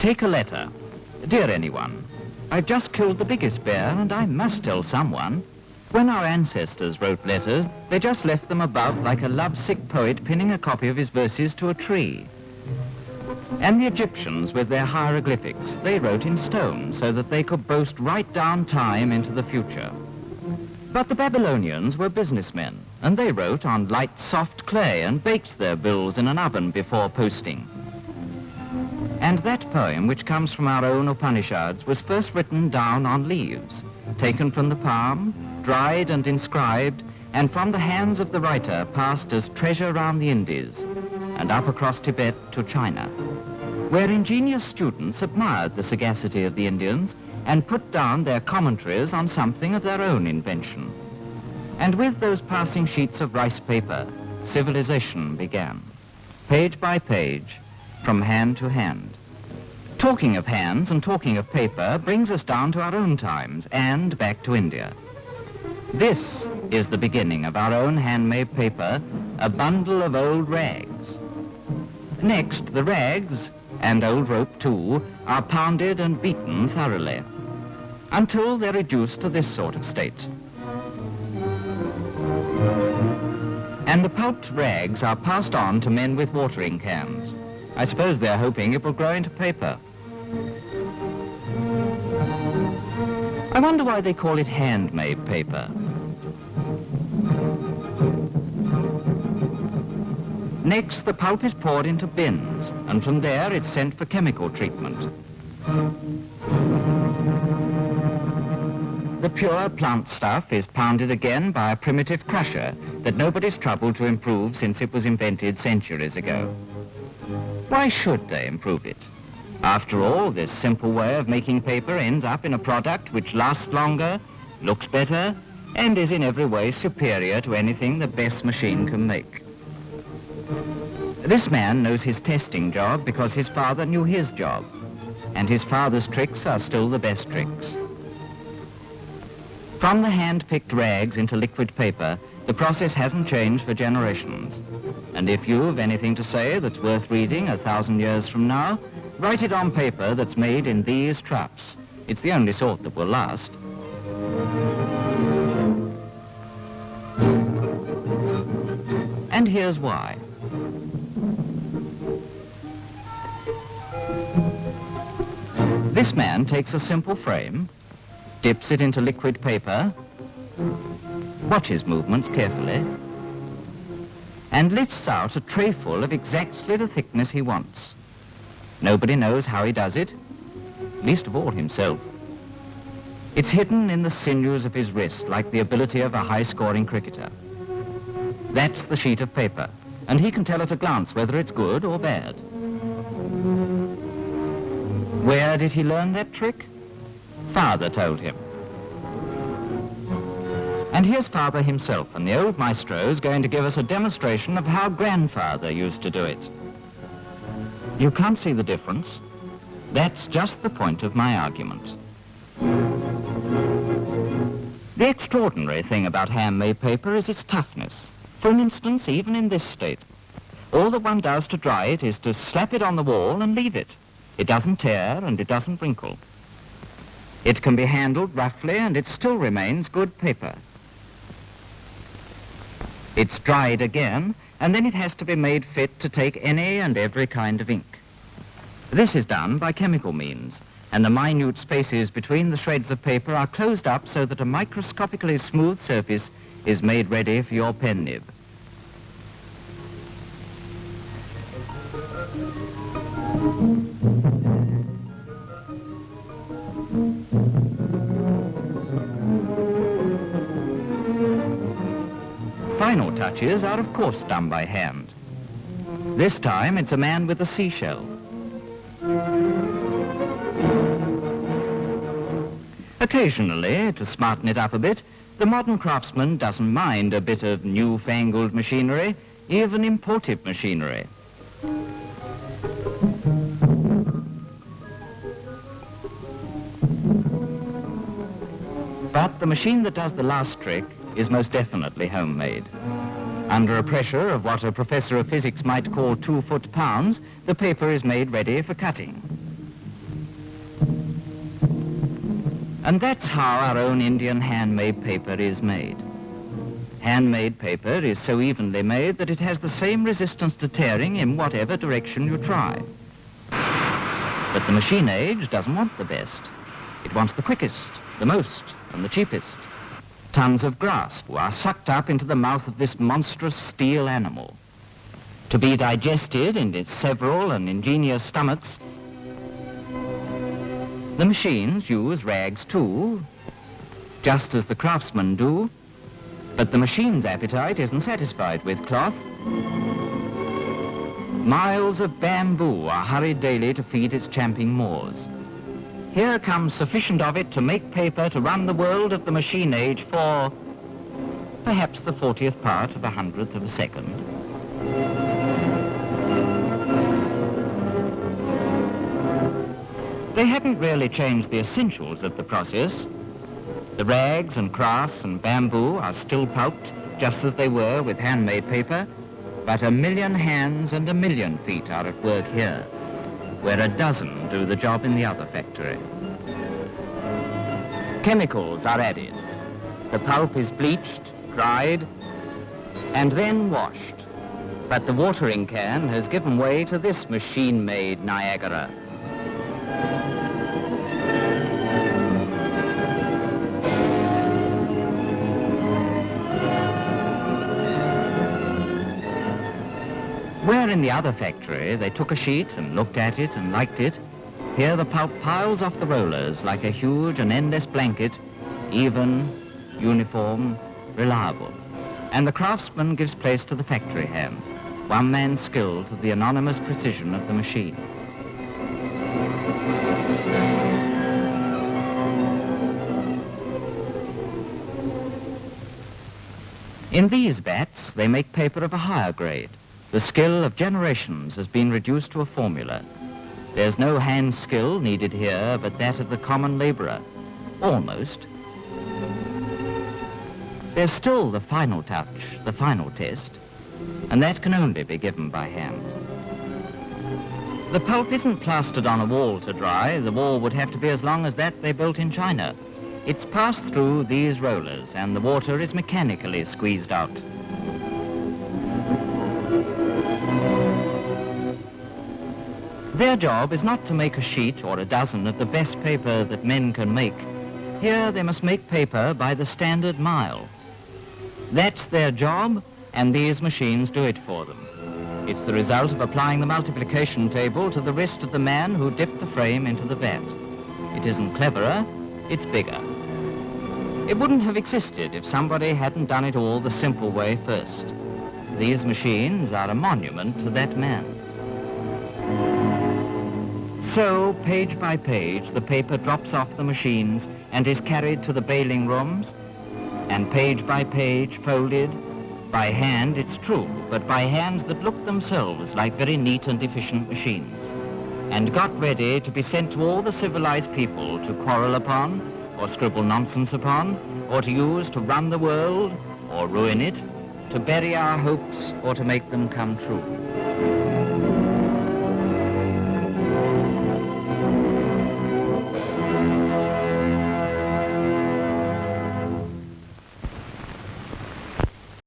Take a letter. Dear anyone, I've just killed the biggest bear and I must tell someone. When our ancestors wrote letters, they just left them above like a lovesick poet pinning a copy of his verses to a tree. And the Egyptians, with their hieroglyphics, they wrote in stone so that they could boast right down time into the future. But the Babylonians were businessmen, and they wrote on light, soft clay and baked their bills in an oven before posting. And that poem, which comes from our own Upanishads, was first written down on leaves, taken from the palm, dried and inscribed, and from the hands of the writer passed as treasure round the Indies, and up across Tibet to China, where ingenious students admired the sagacity of the Indians and put down their commentaries on something of their own invention. And with those passing sheets of rice paper, civilization began, page by page, from hand to hand. Talking of hands and talking of paper brings us down to our own times and back to India. This is the beginning of our own handmade paper, a bundle of old rags. Next, the rags, and old rope too, are pounded and beaten thoroughly, until they're reduced to this sort of state. And the pulped rags are passed on to men with watering cans. I suppose they're hoping it will grow into paper. I wonder why they call it handmade paper. Next, the pulp is poured into bins, and from there it's sent for chemical treatment. The pure plant stuff is pounded again by a primitive crusher that nobody's troubled to improve since it was invented centuries ago. Why should they improve it? After all, this simple way of making paper ends up in a product which lasts longer, looks better, and is in every way superior to anything the best machine can make. This man knows his testing job because his father knew his job, and his father's tricks are still the best tricks. From the hand-picked rags into liquid paper, the process hasn't changed for generations. And if you've anything to say that's worth reading 1,000 years from now, write it on paper that's made in these troughs. It's the only sort that will last. And here's why. This man takes a simple frame, dips it into liquid paper, watches movements carefully, and lifts out a trayful of exactly the thickness he wants. Nobody knows how he does it, least of all himself. It's hidden in the sinews of his wrist, like the ability of a high-scoring cricketer. That's the sheet of paper, and he can tell at a glance whether it's good or bad. Where did he learn that trick? Father told him. And here's Father himself, and the old maestro's going to give us a demonstration of how Grandfather used to do it. You can't see the difference. That's just the point of my argument. The extraordinary thing about handmade paper is its toughness. For instance, even in this state, all that one does to dry it is to slap it on the wall and leave it. It doesn't tear and it doesn't wrinkle. It can be handled roughly and it still remains good paper. It's dried again, and then it has to be made fit to take any and every kind of ink. This is done by chemical means, and the minute spaces between the shreds of paper are closed up so that a microscopically smooth surface is made ready for your pen nib. Final touches are of course done by hand. This time it's a man with a seashell. Occasionally, to smarten it up a bit, the modern craftsman doesn't mind a bit of newfangled machinery, even imported machinery. But the machine that does the last trick is most definitely homemade. Under a pressure of what a professor of physics might call 2 foot-pounds, the paper is made ready for cutting. And that's how our own Indian handmade paper is made. Handmade paper is so evenly made that it has the same resistance to tearing in whatever direction you try. But the machine age doesn't want the best. It wants the quickest, the most, and the cheapest. Tons of grass are sucked up into the mouth of this monstrous steel animal, to be digested in its several and ingenious stomachs. The machines use rags too, just as the craftsmen do, but the machine's appetite isn't satisfied with cloth. Miles of bamboo are hurried daily to feed its champing maws. Here comes sufficient of it to make paper to run the world of the machine age for perhaps the 40th part of a 100th of a second. They haven't really changed the essentials of the process. The rags and grass and bamboo are still pulped just as they were with handmade paper, but 1,000,000 hands and 1,000,000 feet are at work here, where 12 do the job in the other factory. Chemicals are added. The pulp is bleached, dried, and then washed. But the watering can has given way to this machine-made Niagara. Where in the other factory they took a sheet and looked at it and liked it, here the pulp piles off the rollers like a huge and endless blanket, even, uniform, reliable. And the craftsman gives place to the factory hand, one man's skill to the anonymous precision of the machine. In these vats, they make paper of a higher grade. The skill of generations has been reduced to a formula. There's no hand skill needed here but that of the common laborer. Almost. There's still the final touch, the final test, and that can only be given by hand. The pulp isn't plastered on a wall to dry. The wall would have to be as long as that they built in China. It's passed through these rollers, and the water is mechanically squeezed out. Their job is not to make a sheet or a dozen of the best paper that men can make. Here they must make paper by the standard mile. That's their job, and these machines do it for them. It's the result of applying the multiplication table to the wrist of the man who dipped the frame into the vat. It isn't cleverer, it's bigger. It wouldn't have existed if somebody hadn't done it all the simple way first. These machines are a monument to that man. So, page by page, the paper drops off the machines and is carried to the baling rooms, and page by page, folded, by hand, it's true, but by hands that look themselves like very neat and efficient machines, and got ready to be sent to all the civilized people to quarrel upon, or scribble nonsense upon, or to use to run the world, or ruin it, to bury our hopes, or to make them come true.